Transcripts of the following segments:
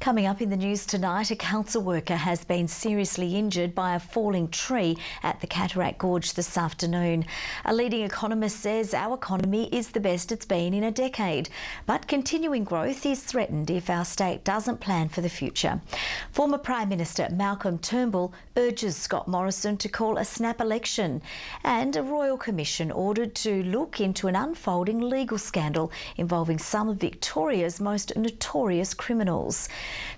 Coming up in the news tonight, a council worker has been seriously injured by a falling tree at the Cataract Gorge this afternoon. A leading economist says our economy is the best it's been in a decade, but continuing growth is threatened if our state doesn't plan for the future. Former Prime Minister Malcolm Turnbull urges Scott Morrison to call a snap election, and a Royal Commission ordered to look into an unfolding legal scandal involving some of Victoria's most notorious criminals.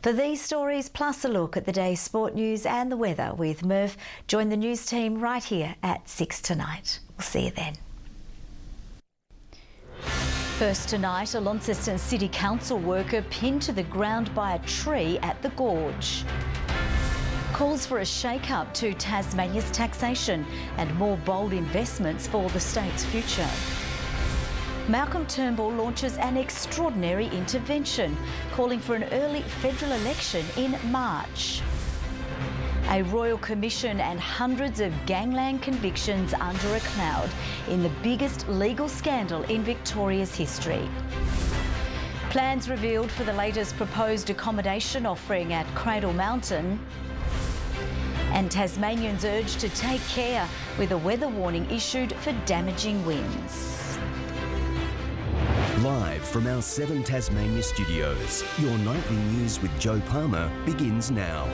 For these stories, plus a look at the day's sport news and the weather with Merv, join the news team right here at 6 tonight. We'll see you then. First tonight, a Launceston City Council worker pinned to the ground by a tree at the gorge. Calls for a shake-up to Tasmania's taxation and more bold investments for the state's future. Malcolm Turnbull launches an extraordinary intervention, calling for an early federal election in March. A Royal Commission and hundreds of gangland convictions under a cloud in the biggest legal scandal in Victoria's history. Plans revealed for the latest proposed accommodation offering at Cradle Mountain. And Tasmanians urged to take care with a weather warning issued for damaging winds. Live from our 7 Tasmania studios, your nightly news with Joe Palmer begins now.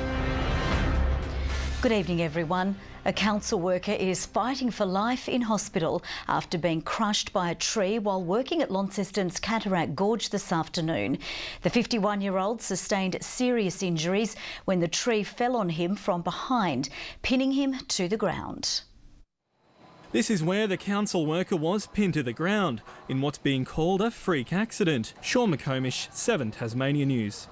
Good evening, everyone. A council worker is fighting for life in hospital after being crushed by a tree while working at Launceston's Cataract Gorge this afternoon. The 51-year-old sustained serious injuries when the tree fell on him from behind, pinning him to the ground. This is where the council worker was pinned to the ground in what's being called a freak accident. Sean McComish, 7 Tasmania News.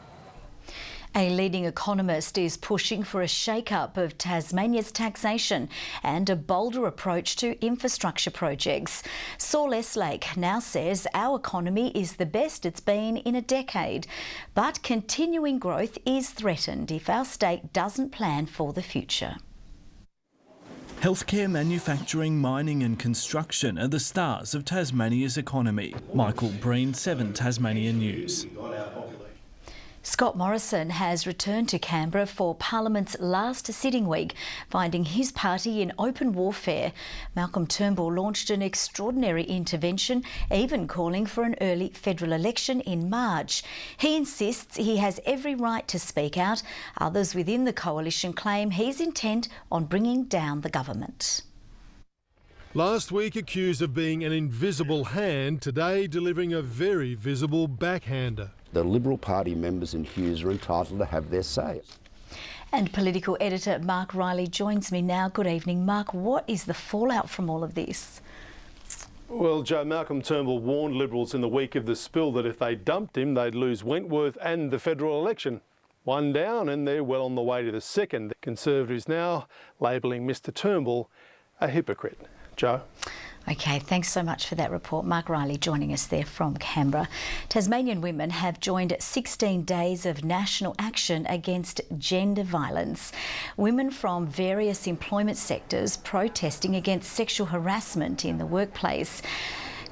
A leading economist is pushing for a shake-up of Tasmania's taxation and a bolder approach to infrastructure projects. Saul Eslake now says our economy is the best it's been in a decade, but continuing growth is threatened if our state doesn't plan for the future. Healthcare, manufacturing, mining and construction are the stars of Tasmania's economy. Michael Breen, 7 Tasmania News. Scott Morrison has returned to Canberra for Parliament's last sitting week, finding his party in open warfare. Malcolm Turnbull launched an extraordinary intervention, even calling for an early federal election in March. He insists he has every right to speak out. Others within the coalition claim he's intent on bringing down the government. Last week accused of being an invisible hand, today delivering a very visible backhander. The Liberal Party members in Hughes are entitled to have their say. And political editor Mark Riley joins me now. Good evening, Mark. What is the fallout from all of this? Well, Joe, Malcolm Turnbull warned Liberals in the week of the spill that if they dumped him, they'd lose Wentworth and the federal election. One down, and they're well on the way to the second. The Conservatives now labelling Mr Turnbull a hypocrite. Joe? OK, thanks so much for that report. Mark Riley joining us there from Canberra. Tasmanian women have joined 16 days of national action against gender violence. Women from various employment sectors protesting against sexual harassment in the workplace.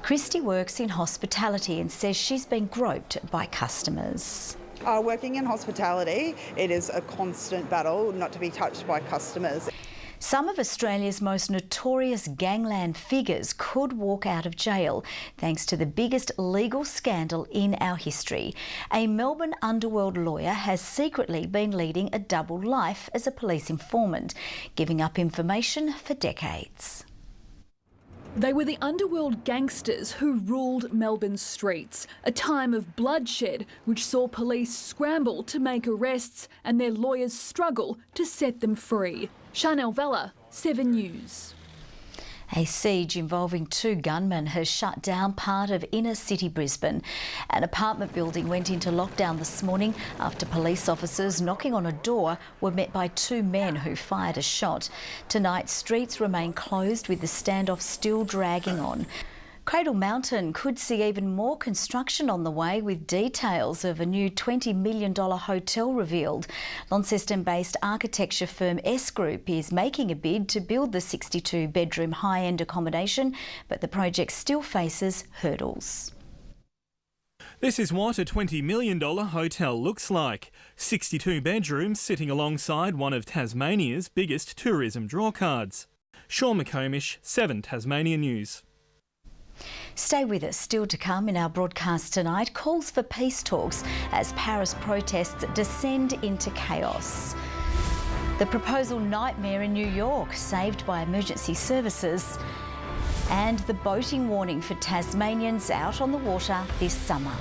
KIRSTY works in hospitality and says she's been groped by customers. Working in hospitality, it is a constant battle not to be touched by customers. Some of Australia's most notorious gangland figures could walk out of jail thanks to the biggest legal scandal in our history. A Melbourne underworld lawyer has secretly been leading a double life as a police informant, giving up information for decades. They were the underworld gangsters who ruled Melbourne's streets, a time of bloodshed which saw police scramble to make arrests and their lawyers struggle to set them free. SHARNELLE, VELLA, 7 News. A siege involving 2 gunmen has shut down part of inner city Brisbane. An apartment building went into lockdown this morning after police officers knocking on a door were met by 2 men who fired a shot. Tonight, streets remain closed with the standoff still dragging on. Cradle Mountain could see even more construction on the way, with details of a new $20 million hotel revealed. Launceston-based architecture firm S Group is making a bid to build the 62-bedroom high-end accommodation, but the project still faces hurdles. This is what a $20 million hotel looks like. 62 bedrooms sitting alongside one of Tasmania's biggest tourism drawcards. Sean McComish, 7 Tasmania News. Stay with us. Still to come in our broadcast tonight, calls for peace talks as Paris protests descend into chaos. The proposal nightmare in New York, saved by emergency services. And the boating warning for Tasmanians out on the water this summer.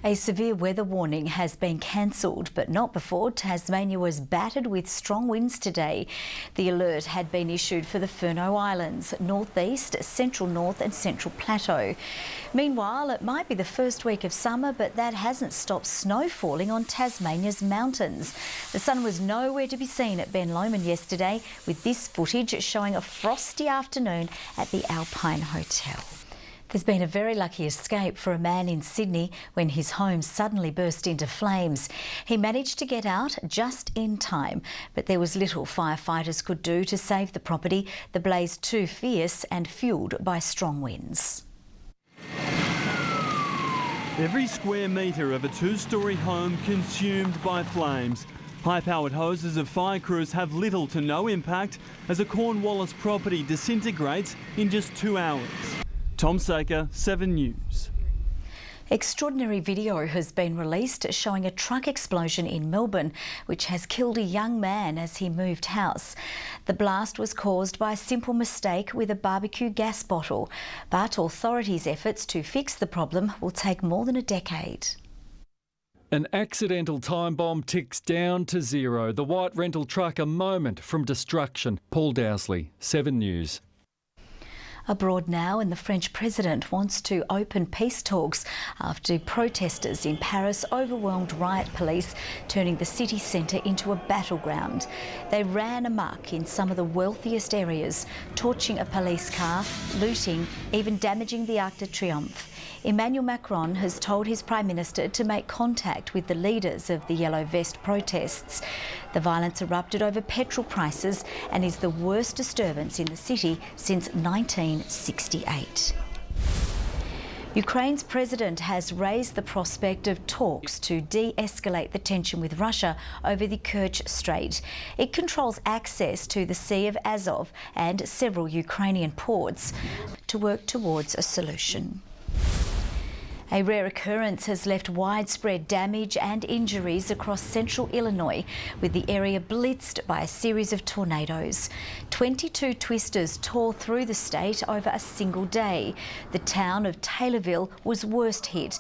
A severe weather warning has been cancelled, but not before Tasmania was battered with strong winds today. The alert had been issued for the Furneaux Islands, northeast, central north and central plateau. Meanwhile, it might be the first week of summer, but that hasn't stopped snow falling on Tasmania's mountains. The sun was nowhere to be seen at Ben Lomond yesterday, with this footage showing a frosty afternoon at the Alpine Hotel. There's been a very lucky escape for a man in Sydney when his home suddenly burst into flames. He managed to get out just in time, but there was little firefighters could do to save the property, the blaze too fierce and fuelled by strong winds. Every square metre of a two-storey home consumed by flames. High-powered hoses of fire crews have little to no impact as a Cornwallis property disintegrates in just 2 hours. Tom Saker, 7 News. Extraordinary video has been released showing a truck explosion in Melbourne, which has killed a young man as he moved house. The blast was caused by a simple mistake with a barbecue gas bottle, but authorities' efforts to fix the problem will take more than a decade. An accidental time bomb ticks down to zero. The white rental truck a moment from destruction. Paul Dowsley, 7 News. Abroad now, and the French president wants to open peace talks after protesters in Paris overwhelmed riot police, turning the city centre into a battleground. They ran amok in some of the wealthiest areas, torching a police car, looting, even damaging the Arc de Triomphe. Emmanuel Macron has told his Prime Minister to make contact with the leaders of the Yellow Vest protests. The violence erupted over petrol prices and is the worst disturbance in the city since 1968. Ukraine's president has raised the prospect of talks to de-escalate the tension with Russia over the Kerch Strait. It controls access to the Sea of Azov and several Ukrainian ports to work towards a solution. A rare occurrence has left widespread damage and injuries across central Illinois, with the area blitzed by a series of tornadoes. 22 twisters tore through the state over a single day. The town of Taylorville was worst hit.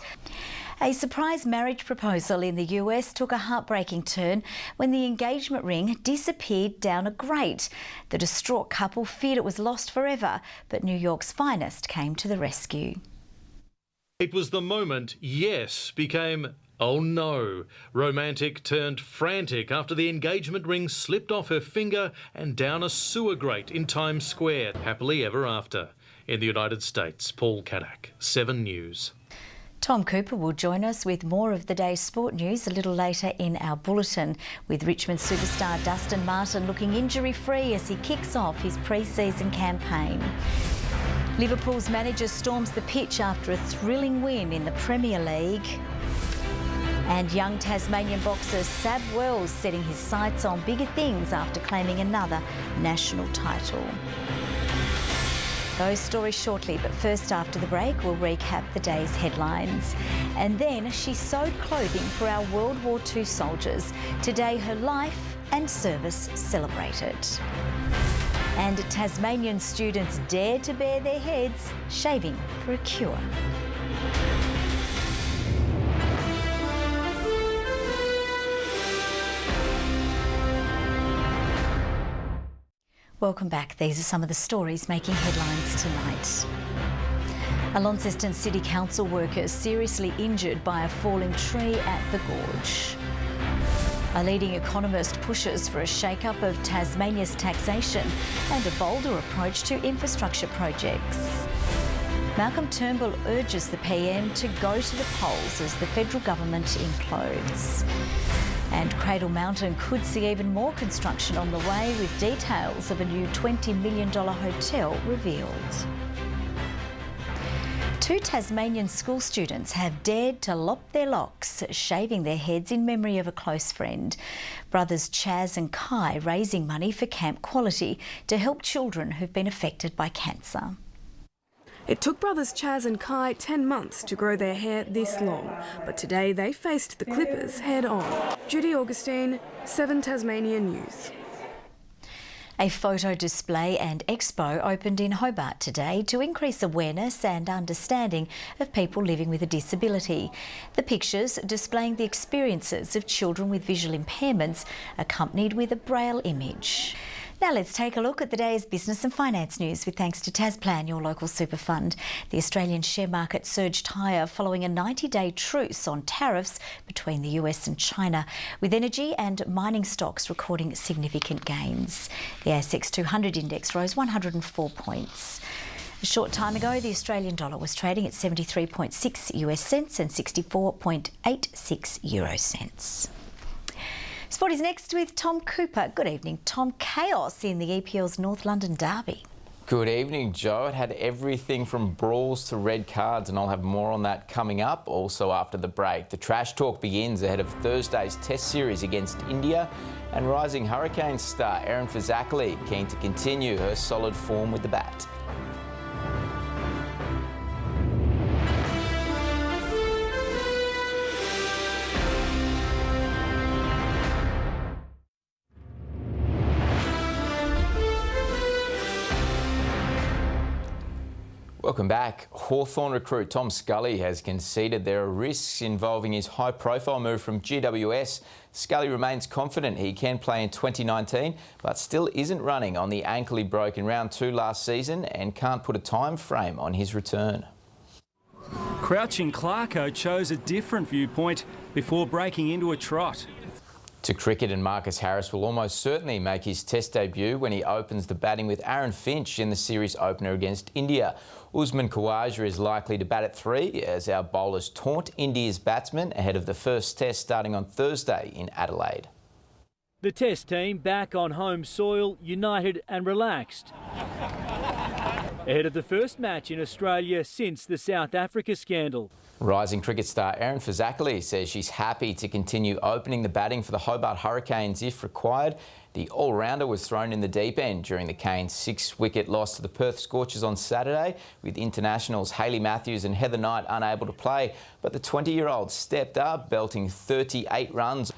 A surprise marriage proposal in the US took a heartbreaking turn when the engagement ring disappeared down a grate. The distraught couple feared it was lost forever, but New York's finest came to the rescue. It was the moment yes became oh no. Romantic turned frantic after the engagement ring slipped off her finger and down a sewer grate in Times Square. Happily ever after. In the United States, Paul Kadak, 7 News. Tom Cooper will join us with more of the day's sport news a little later in our bulletin, with Richmond superstar Dustin Martin looking injury-free as he kicks off his pre-season campaign. Liverpool's manager storms the pitch after a thrilling win in the Premier League. And young Tasmanian boxer Sab Wells setting his sights on bigger things after claiming another national title. Those stories shortly, but first after the break we'll recap the day's headlines. And then she sewed clothing for our World War II soldiers. Today her life and service celebrated. And Tasmanian students dare to bare their heads, shaving for a cure. Welcome back. These are some of the stories making headlines tonight. A Launceston City Council worker seriously injured by a falling tree at the gorge. A leading economist pushes for a shake-up of Tasmania's taxation and a bolder approach to infrastructure projects. Malcolm Turnbull urges the PM to go to the polls as the federal government implodes. And Cradle Mountain could see even more construction on the way, with details of a new $20 million hotel revealed. 2 Tasmanian school students have dared to lop their locks, shaving their heads in memory of a close friend. Brothers Chaz and Kai raising money for Camp Quality to help children who've been affected by cancer. It took brothers Chaz and Kai 10 months to grow their hair this long, but today they faced the clippers head on. Judy, Augustine, 7 Tasmania News. A photo display and expo opened in Hobart today to increase awareness and understanding of people living with a disability. The pictures displaying the experiences of children with visual impairments, accompanied with a braille image. Now let's take a look at the day's business and finance news with thanks to Tasplan, your local super fund. The Australian share market surged higher following a 90-day truce on tariffs between the US and China, with energy and mining stocks recording significant gains. The ASX 200 index rose 104 points. A short time ago, the Australian dollar was trading at 73.6 US cents and 64.86 euro cents. Sport is next with Tom Cooper. Good evening, Tom. Chaos in the EPL's North London derby. Good evening, Joe. It had everything from brawls to red cards, and I'll have more on that coming up. Also after the break, the trash talk begins ahead of Thursday's Test series against India, and rising Hurricanes star Erin Fazakli keen to continue her solid form with the bat. Welcome back. Hawthorn recruit Tom Scully has conceded there are risks involving his high-profile move from GWS. Scully remains confident he can play in 2019, but still isn't running on the ankle he broke in round 2 last season and can't put a time frame on his return. Crouching Clarko chose a different viewpoint before breaking into a trot. To cricket, and Marcus Harris will almost certainly make his Test debut when he opens the batting with Aaron Finch in the series opener against India. Usman Khawaja is likely to bat at 3 as our bowlers taunt India's batsmen ahead of the first Test starting on Thursday in Adelaide. The Test team back on home soil, united and relaxed. Ahead of the first match in Australia since the South Africa scandal. Rising cricket star Erin Fazakli says she's happy to continue opening the batting for the Hobart Hurricanes if required. The all-rounder was thrown in the deep end during the Canes' 6-wicket loss to the Perth Scorchers on Saturday, with internationals Hayley Matthews and Heather Knight unable to play. But the 20-year-old stepped up, belting 38 runs.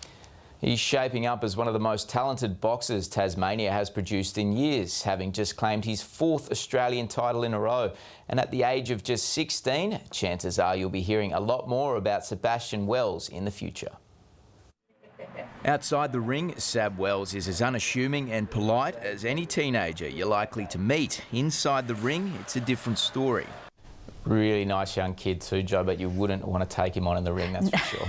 He's shaping up as one of the most talented boxers Tasmania has produced in years, having just claimed his 4th Australian title in a row. And at the age of just 16, chances are you'll be hearing a lot more about Sebastian Wells in the future. Outside the ring, Sab Wells is as unassuming and polite as any teenager you're likely to meet. Inside the ring, it's a different story. Really nice young kid too, Joe, but you wouldn't want to take him on in the ring, that's for sure.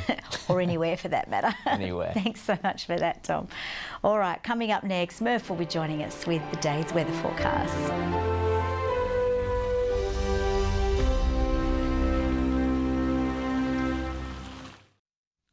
Or anywhere for that matter. Anywhere. Thanks so much for that, Tom. All right, coming up next, Murph will be joining us with the day's weather forecast.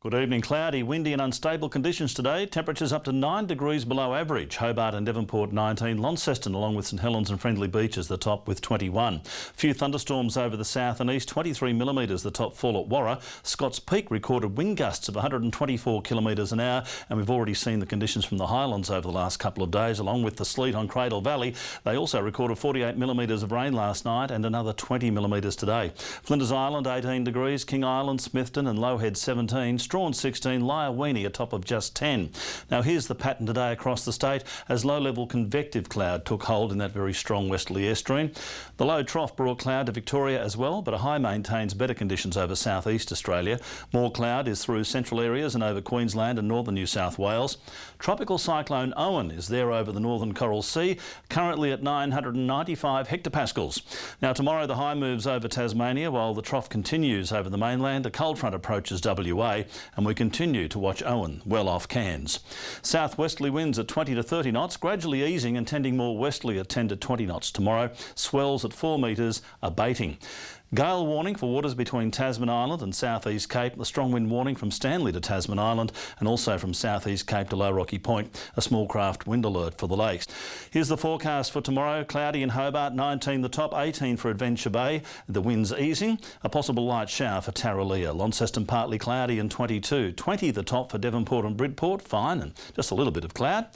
Good evening. Cloudy, windy and unstable conditions today. Temperatures up to 9 degrees below average. Hobart and Devonport 19. Launceston along with St Helens and Friendly Beach is the top with 21. A few thunderstorms over the south and east. 23 millimetres the top fall at Warra. Scott's Peak recorded wind gusts of 124 kilometres an hour, and we've already seen the conditions from the highlands over the last couple of days along with the sleet on Cradle Valley. They also recorded 48 millimetres of rain last night and another 20 millimetres today. Flinders Island 18 degrees. King Island, Smithton and Lowhead 17. Strawn 16, Lyawini a top of just 10. Now here's the pattern today across the state as low-level convective cloud took hold in that very strong westerly airstream. The low trough brought cloud to Victoria as well, but a high maintains better conditions over southeast Australia. More cloud is through central areas and over Queensland and northern New South Wales. Tropical cyclone Owen is there over the northern Coral Sea, currently at 995 hectopascals. Now tomorrow the high moves over Tasmania while the trough continues over the mainland. A cold front approaches WA and we continue to watch Owen well off Cairns. Southwesterly winds at 20 to 30 knots, gradually easing and tending more westerly at 10 to 20 knots tomorrow. Swells at 4 metres, abating. Gale warning for waters between Tasman Island and South East Cape. A strong wind warning from Stanley to Tasman Island and also from South East Cape to Low Rocky Point. A small craft wind alert for the lakes. Here's the forecast for tomorrow. Cloudy in Hobart, 19 the top, 18 for Adventure Bay. The wind's easing. A possible light shower for Tarraleah. Launceston partly cloudy and 22. 20 the top for Devonport and Bridport. Fine and just a little bit of cloud.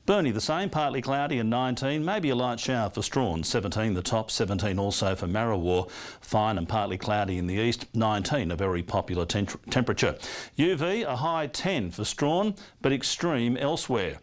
Burnie the same, partly cloudy and 19, maybe a light shower for Strawn, 17 the top, 17 also for Marrawar, fine and partly cloudy in the east, 19 a very popular temperature. UV a high 10 for Strawn, but extreme elsewhere.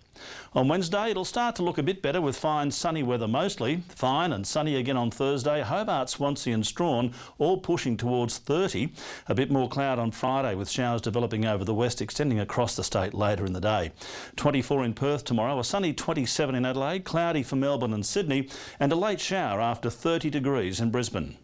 On Wednesday it'll start to look a bit better with fine sunny weather mostly. Fine and sunny again on Thursday. Hobart, Swansea and Strawn all pushing towards 30. A bit more cloud on Friday with showers developing over the west extending across the state later in the day. 24 in Perth tomorrow, a sunny 27 in Adelaide, cloudy for Melbourne and Sydney and a late shower after 30 degrees in Brisbane.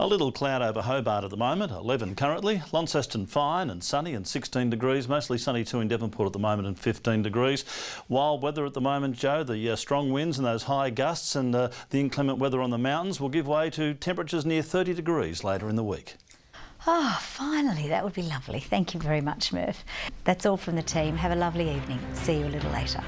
A little cloud over Hobart at the moment, 11 currently. Launceston fine and sunny and 16 degrees, mostly sunny too in Devonport at the moment and 15 degrees. Wild weather at the moment, Joe, the strong winds and those high gusts and the inclement weather on the mountains will give way to temperatures near 30 degrees later in the week. Oh, finally, that would be lovely. Thank you very much, Murph. That's all from the team. Have a lovely evening. See you a little later.